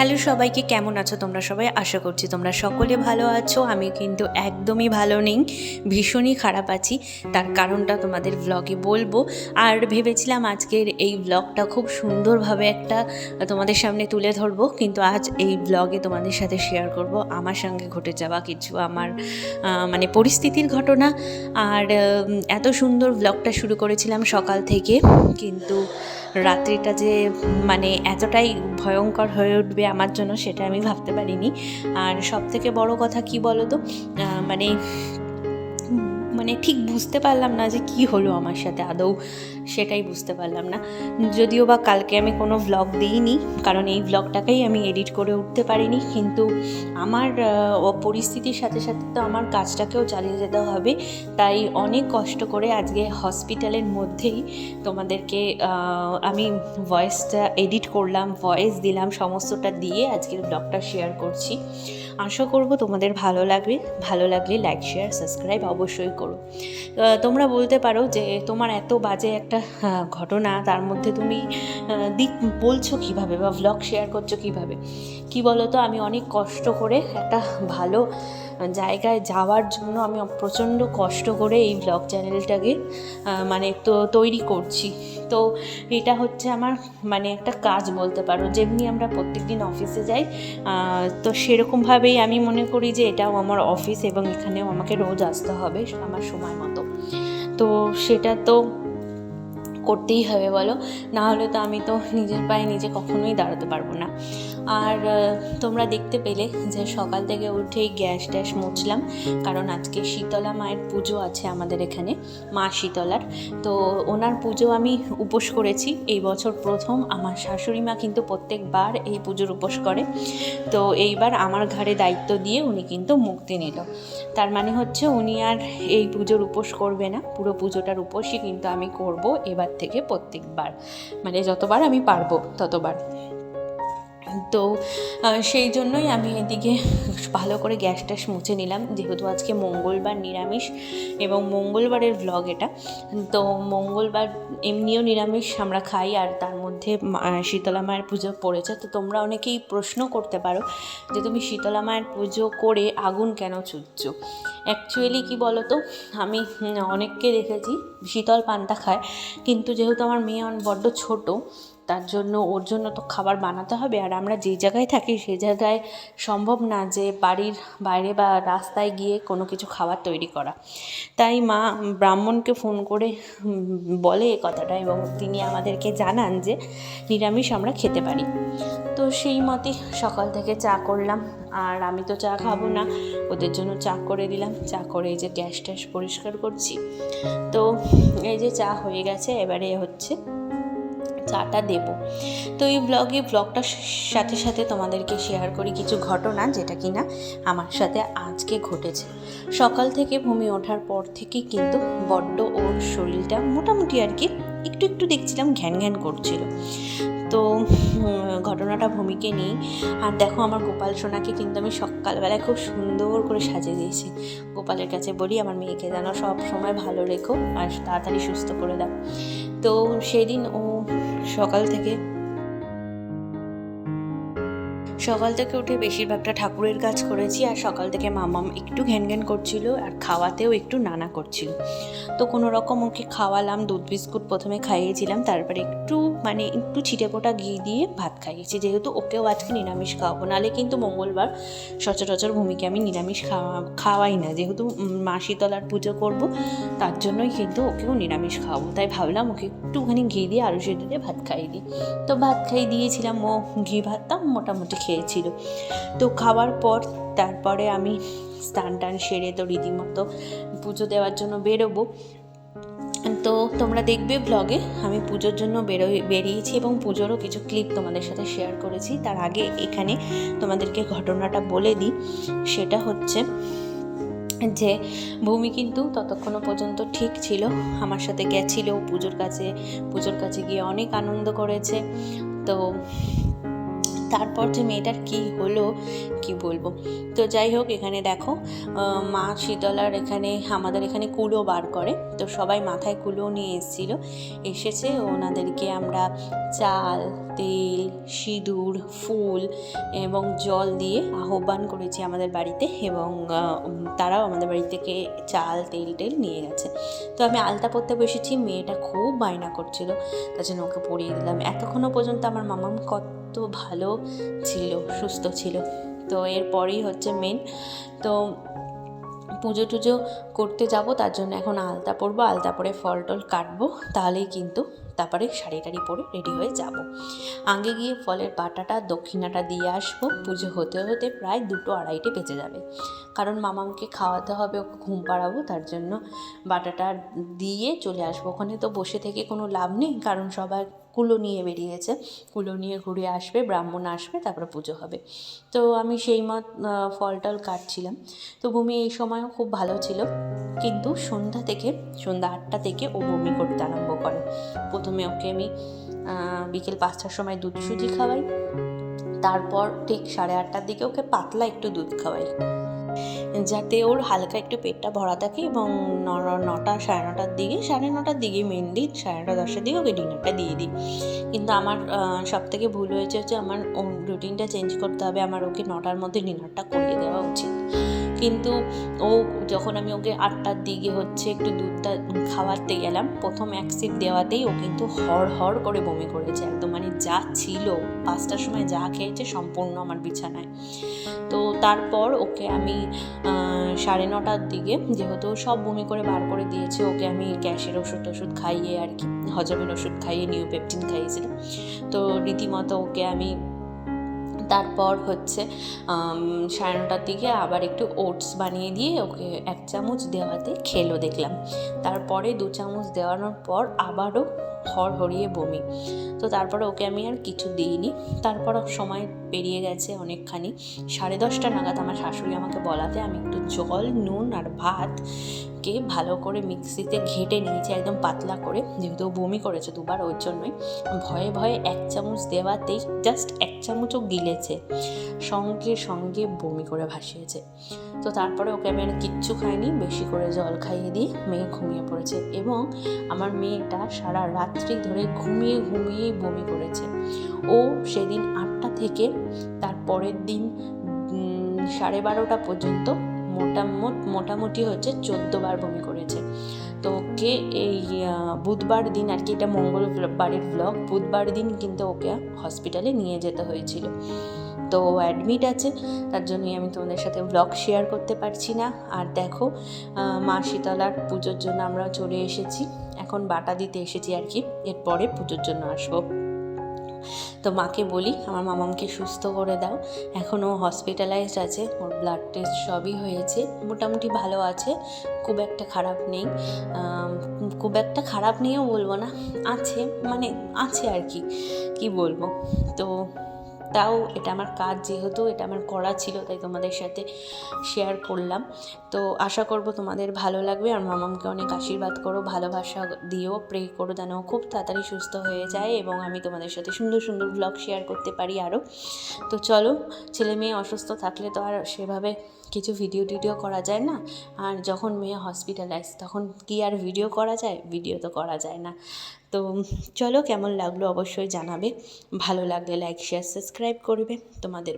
Hello সবাইকে, কেমন আছো তোমরা সবাই? আশা করছি তোমরা সকলে ভালো আছো। আমি কিন্তু একদমই ভালো নেই, ভীষণই খারাপ আছি। তার কারণটা তোমাদের ব্লগে বলবো। আর ভেবেছিলাম আজকের এই ব্লগটা খুব সুন্দরভাবে একটা তোমাদের সামনে তুলে ধরবো, কিন্তু আজ এই ব্লগে তোমাদের সাথে শেয়ার করব আমার সঙ্গে ঘটে যাওয়া কিছু আমার মানে পরিস্থিতির ঘটনা। আর এত সুন্দর ব্লগটা শুরু করেছিলাম সকাল থেকে, কিন্তু রাত্রিটা যে মানে এতটাই ভয়ঙ্কর হয়ে উঠবে আমার জন্য সেটা আমি ভাবতে পারিনি। আর সবথেকে বড় কথা কি বলো তো, মানে মানে ঠিক বুঝতে পারলাম না যে কি হলো আমার সাথে আদৌ, সেটাই বুঝতে পারলাম না। যদিও বা কালকে আমি কোনো ভ্লগ দিইনি, কারণ এই ভ্লগটাকেই আমি এডিট করে উঠতে পারিনি, কিন্তু আমার পরিস্থিতির সাথে সাথে তো আমার কাজটাকেও চালিয়ে যেতে হবে। তাই অনেক কষ্ট করে আজকে হসপিটালের মধ্যেই তোমাদেরকে আমি ভয়েসটা এডিট করলাম, ভয়েস দিলাম, সমস্তটা দিয়ে আজকের ব্লগটা শেয়ার করছি। আশা করব তোমাদের ভালো লাগবে। ভালো লাগলে লাইক, শেয়ার, সাবস্ক্রাইব অবশ্যই করো। তোমরা বলতে পারো যে তোমার এত বাজে একটা ঘটনা, তার মধ্যে তুমি বলছো কীভাবে বা ভ্লগ শেয়ার করছো কীভাবে? কি বলো তো, আমি অনেক কষ্ট করে একটা ভালো জায়গায় যাওয়ার জন্য আমি প্রচণ্ড কষ্ট করে এই ব্লগ চ্যানেলটাকে মানে তৈরি করছি। তো এটা হচ্ছে আমার মানে একটা কাজ বলতে পারো। যেমনি আমরা প্রত্যেকদিন অফিসে যাই, তো সেরকমভাবেই আমি মনে করি যে এটাও আমার অফিস, এবং এখানেও আমাকে রোজ আসতে হবে আমার সময় মতো। তো সেটা তো করতেই হবে বলো, না হলে তো আমি তো নিজের পায়ে নিজে কখনোই দাঁড়াতে পারবো না। আর তোমরা দেখতে পেলে যে সকাল থেকে উঠেই গ্যাস ট্যাস মুছলাম, কারণ আজকে শীতলা মায়ের পুজো আছে আমাদের এখানে, মা শীতলার। তো ওনার পুজো আমি উপোস করেছি এই বছর প্রথম। আমার শাশুড়ি মা কিন্তু প্রত্যেকবার এই পুজোর উপোস করে, তো এইবার আমার ঘাড়ে দায়িত্ব দিয়ে উনি কিন্তু মুক্তি নিল। তার মানে হচ্ছে উনি আর এই পুজোর উপোস করবে না, পুরো পুজোটার উপোসই কিন্তু আমি করব এবার থেকে প্রত্যেকবার, মানে যতবার আমি পারবো ততবার। তো সেই জন্যই আমি এদিকে ভালো করে গ্যাস ট্যাস মুছে নিলাম, যেহেতু আজকে মঙ্গলবার নিরামিষ, এবং মঙ্গলবারের ভ্লগ এটা। তো মঙ্গলবার এমনিও নিরামিষ আমরা খাই, আর তার মধ্যে শীতলা মায়ের পুজো পড়েছে। তো তোমরা অনেকেই প্রশ্ন করতে পারো যে তুমি শীতলা মায়ের পুজো করে আগুন কেন ছুঁচ্ছো? অ্যাকচুয়ালি কি বলো তো, আমি অনেককে দেখেছি শীতল পান্তা খায়, কিন্তু যেহেতু আমার মেয়ে বড্ড ছোটো, তার জন্য ওর জন্য তো খাবার বানাতে হবে। আর আমরা যে জায়গায় থাকি সেই জায়গায় সম্ভব না যে বাড়ির বাইরে বা রাস্তায় গিয়ে কোনো কিছু খাবার তৈরি করা। তাই মা ব্রাহ্মণকে ফোন করে বলে এ কথাটা, এবং তিনি আমাদেরকে জানান যে নিরামিষ আমরা খেতে পারি। তো সেই মতে সকাল থেকে চা করলাম, আর আমি তো চা খাবো না, ওদের জন্য চা করে দিলাম। চা করে এই যে গ্যাস ট্যাস পরিষ্কার করছি। তো এই যে চা হয়ে গেছে, এবারে হচ্ছে চাটা দেব। তো এই ব্লগটার সাথে সাথে তোমাদেরকে শেয়ার করি কিছু ঘটনা, যেটা কিনা আমার সাথে আজকে ঘটেছে। সকাল থেকে ভূমি ওঠার পর থেকেই কিন্তু বড্ড ওর শরীরটা মোটামুটি আর কি একটু একটু দেখছিলাম ঘ্যান ঘ্যান করছিল। তো ঘটনাটা ভূমিকে নিই। আর দেখো আমার গোপাল সোনাকে কিন্তু আমি সকালবেলায় খুব সুন্দর করে সাজিয়ে দিয়েছি। গোপালের কাছে বলি আমার মেয়েকে যেন সব সময় ভালো রেখো আর তাড়াতাড়ি সুস্থ করে দাও। তো সেদিন ও সকাল থেকে উঠে বেশিরভাগটা ঠাকুরের কাজ করেছি, আর সকাল থেকে মামাম একটু ঘ্যান ঘ্যান করছিল, আর খাওয়াতেও একটু নানা করছিল। তো কোনো রকম ওকে খাওয়ালাম, দুধ বিস্কুট প্রথমে খাইয়েছিলাম, তারপরে একটু ছিটেফোঁটা ঘি দিয়ে ভাত খাইয়েছি, যেহেতু ওকেও আজকে নিরামিষ খাওয়াবো। নাহলে কিন্তু মঙ্গলবার সচরাচর ভূমিকে আমি নিরামিষ খাওয়াই না, যেহেতু মা শীতলার পুজো করব, তার জন্যই কিন্তু ওকেও নিরামিষ খাওয়াবো। তাই ভাবলাম ওকে একটুখানি ঘি দিয়ে আলু সেদ্ধ দিয়ে ভাত খাইয়ে দিই। তো ভাত খাইয়ে দিয়েছিলাম, ও ঘি ভাতটা মোটামুটি খেয়েছিল। তো খাওয়ার পর তারপরে আমি স্নান টান সেরে তো রীতিমতো পুজো দেওয়ার জন্য বেরোবো। তো তোমরা দেখবে ব্লগে আমি পুজোর জন্য বেরিয়েছি, এবং পুজোরও কিছু ক্লিপ তোমাদের সাথে শেয়ার করেছি। তার আগে এখানে তোমাদেরকে ঘটনাটা বলে দিই। সেটা হচ্ছে যে ভূমি কিন্তু ততক্ষণও পর্যন্ত ঠিক ছিল, আমার সাথে গেছিল পুজোর কাছে গিয়ে অনেক আনন্দ করেছে। তো তারপর যে মেয়েটার কি হলো কি বলবো। তো যাই হোক, এখানে দেখো মা শীতলার এখানে আমাদের এখানে কুলো বার করে, তো সবাই মাথায় কুলো নিয়ে এসেছে। ওনাদেরকে আমরা চাল, তেল, সিঁদুর, ফুল এবং জল দিয়ে আহ্বান করেছি আমাদের বাড়িতে, এবং তারাও আমাদের বাড়ি থেকে চাল তেল নিয়ে গেছে। তো আমি আলতা পরতে বসেছি, মেয়েটা খুব বায়না করছিল, তার জন্য ওকে পরিয়ে দিলাম। এতক্ষণও পর্যন্ত আমার মামাম কত ভালো ছিল, সুস্থ ছিল। তো এরপরেই হচ্ছে মেন, তো পুজো টুজো করতে যাব, তার জন্য এখন আলতা পরবো, আলতা পরে ফল টল কাটবো, তাহলেই কিন্তু তারপরে শাড়ি টাড়ি পরে রেডি হয়ে যাব। আগে গিয়ে ফলের পাটাটা দক্ষিণাটা দিয়ে আসবো। পুজো হতে হতে প্রায় 2-2:30 বেজে যাবে, কারণ মামাকে খাওয়াতে হবে, ওকে ঘুম পাড়াবো, তার জন্য বাটাটা দিয়ে চলে আসবো। ওখানে তো বসে থেকে কোনো লাভ নেই, কারণ সবাই কুলো নিয়ে বেরিয়েছে, কুলো নিয়ে ঘুরে আসবে, ব্রাহ্মণ আসবে, তারপরে পুজো হবে। তো আমি সেই মত ফল টল কাটছিলাম। তো ভূমি এই সময়ও খুব ভালো ছিল, কিন্তু সন্ধ্যা 8টা থেকে ও বমি করতে আরম্ভ করে। প্রথমে ওকে আমি বিকেল 5টার সময় দুধ সুজি খাওয়াই, তারপর ঠিক 8:30টার দিকে ওকে পাতলা একটু দুধ খাওয়াই, যাতে ওর হালকা একটু পেটটা ভরা থাকে, এবং 9:30টার দিকে মেনলি 9:30-10টার দিকে ওকে ডিনারটা দিয়ে দিই। কিন্তু আমার সব থেকে ভুল হয়েছে আমার রুটিনটা চেঞ্জ করতে হবে, আমার ওকে 9টার মধ্যে ডিনারটা করিয়ে দেওয়া উচিত। কিন্তু যখন আমি ওকে 8টার দিকে একটু দুধটা খাওয়াতে গেলাম, প্রথম এক সিপ দেওয়াতেই ও কিন্তু হড় করে বমি করেছে একদম, মানে যা ছিল 5টার সময় যা খেয়েছে সম্পূর্ণ আমার বিছানায়। তো তারপর ওকে আমি 9:30টার দিকে, যেহেতু সব বমি করে বার করে দিয়েছে, ওকে আমি গ্যাসের ওষুধ খাইয়ে আর কি, হজমের ওষুধ খাইয়ে নিউপেপটিন খাইয়েছিলাম। তো রীতিমতো ওকে আমি তারপর 9:30টার দিকে আবার একটু ওটস বানিয়ে দিয়ে ওকে 1 চামচ দেওয়াতে খেলো দেখলাম। তারপরে 2 চামচ দেওয়ানোর পর আবারও হড়হড়িয়ে বমি। তো তারপরে ওকে আমি আর কিছু দিইনি। তারপর সময় পেরিয়ে গেছে অনেকখানি, 10:30টা নাগাদ আমার শাশুড়ি আমাকে বলাতে আমি একটু জল, নুন আর ভাতকে ভালো করে মিক্সিতে ঘেটে নিয়েছি একদম পাতলা করে, যেহেতু বমি করেছে 2বার, ওর জন্যই ভয়ে 1 চামচ দেওয়াতেই জাস্ট 1 চামচও গিলেছে, সঙ্গে বমি করে ভাসিয়েছে। তো তারপরে ওকে আমি আর কিচ্ছু খাইনি, বেশি করে জল খাইয়ে দিয়ে মেয়ে ঘুমিয়ে পড়েছে, এবং আমার মেয়েটা সারা রাত্রি ধরে ঘুমিয়েই বমি করেছে। ও সেদিন 8টা থেকে তার পরের দিন 12:30 পর্যন্ত মোটামুটি 14বার বমি করেছে। তো ওকে এই বুধবার দিন আর কি, এটা মঙ্গলবারের ব্লগ, বুধবার দিন কিন্তু ওকে হসপিটালে নিয়ে যেতে হয়েছিল। তো অ্যাডমিট আছে, তার জন্যই আমি তোমাদের সাথে ব্লগ শেয়ার করতে পারছি না। আর দেখো, মা শীতলার পুজোর জন্য আমরা চলে এসেছি, এখন বাটা দিতে এসেছি আর কি, এরপরে পুজোর জন্য আসবো। তো মাকে বলি আমার মামামকে সুস্থ করে দাও, এখনও হসপিটালাইজড আছে, ওর ব্লাড টেস্ট সবই হয়েছে, মোটামুটি ভালো আছে, খুব একটা খারাপ নেইও বলবো না, আছে আর কি বলবো। তো তাও এটা আমার কাজ, যেহেতু এটা আমার করা ছিল, তাই তোমাদের সাথে শেয়ার করলাম। তো আশা করব তোমাদের ভালো লাগবে, আর মামামকে অনেক আশীর্বাদ করো, ভালোবাসা দিও, প্রে করো যেন খুব তাড়াতাড়ি সুস্থ হয়ে যায়, এবং আমি তোমাদের সাথে সুন্দর ব্লগ শেয়ার করতে পারি আরও। তো চলো, ছেলে মেয়ে অসুস্থ থাকলে তো আর সেভাবে কিছু ভিডিও করা যায় না, আর যখন মেয়ে হসপিটালাইজ তখন কি আর ভিডিও করা যায়, ভিডিও তো করা যায় না। তো চলো, কেমন লাগলো অবশ্যই জানাবে, ভালো লাগলে লাইক শেয়ার সাবস্ক্রাইব করবে। তোমাদের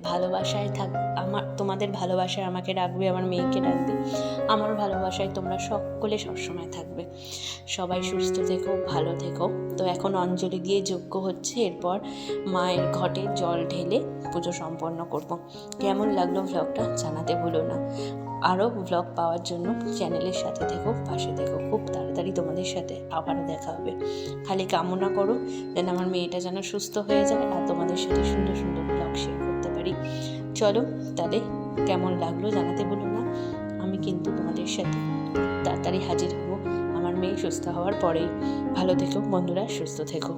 ভালোবাসায় আমাকে রাখবে, আমার মেয়েকে রাখবে, আমার ভালোবাসায় তোমরা সকলে সবসময় থাকবে। সবাই সুস্থ থেকো, ভালো থেকো। তো এখন অঞ্জলি দিয়ে যজ্ঞ হচ্ছে, এরপর মায়ের ঘটে জল ঢেলে পুজো সম্পন্ন করব। কেমন লাগলো ব্লগটা জানাতে ভুলো না। আরও ব্লগ পাওয়ার জন্য চ্যানেলের সাথে থেকো, পাশে থেকো, খুব তাড়াতাড়ি তোমাদের সাথে আবারও দেখা হবে। খালি কামনা করো যেন আমার মেয়েটা যেন সুস্থ হয়ে যায়, আর তোমাদের সাথে সুন্দর ব্লগ শেয়ার করতে পারি। চলো তাহলে, কেমন লাগলো জানাতে ভুলো না। আমি কিন্তু তোমাদের সাথে তাড়াতাড়ি হাজির হব আমার মেয়ে সুস্থ হওয়ার পরেই। ভালো থেকো বন্ধুরা, সুস্থ থেকো।